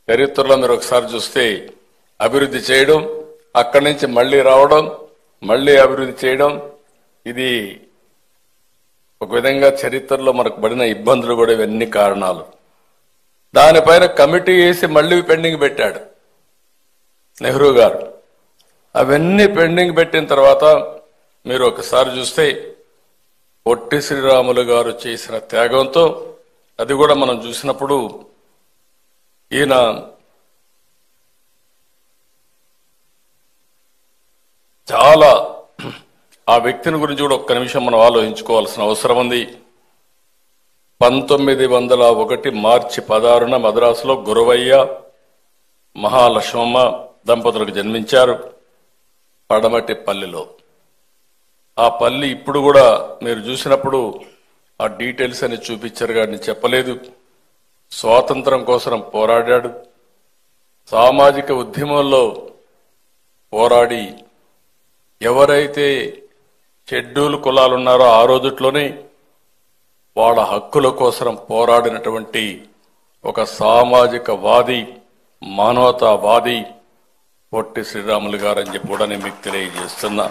చరిత్రలో మీరు ఒకసారి చూస్తే అభివృద్ధి చేయడం, అక్కడి నుంచి మళ్లీ రావడం, మళ్లీ అభివృద్ధి చేయడం, ఇది ఒక విధంగా చరిత్రలో మనకు పడిన ఇబ్బందులు కూడా ఇవన్నీ కారణాలు. దానిపైన కమిటీ వేసి మళ్లీ పెండింగ్ పెట్టాడు నెహ్రూ గారు. అవన్నీ పెండింగ్ పెట్టిన తర్వాత మీరు ఒకసారి చూస్తే పొట్టి శ్రీరాములు గారు చేసిన త్యాగంతో అది కూడా మనం చూసినప్పుడు ఈయన చాలా ఆ వ్యక్తిని గురించి కూడా ఒక్క నిమిషం మనం ఆలోచించుకోవాల్సిన అవసరం ఉంది. 1901 మార్చి 16న మద్రాసులో గురవయ్య మహాలక్ష్మమ్మ దంపతులకు జన్మించారు పడమటి పల్లిలో. ఆ పల్లి ఇప్పుడు కూడా మీరు చూసినప్పుడు ఆ డీటెయిల్స్ అని చూపించారు కానీ చెప్పలేదు. స్వాతంత్రం కోసం పోరాడాడు. సామాజిక ఉద్యమంలో పోరాడి ఎవరైతే షెడ్యూల్ కులాలు ఉన్నారో ఆ రోజుట్లోనే వాళ్ళ హక్కుల కోసం పోరాడినటువంటి ఒక సామాజిక వాది, మానవతావాది పొట్టి శ్రీరాములు గారని చెప్పి కూడా నేను మీకు తెలియజేస్తున్నా.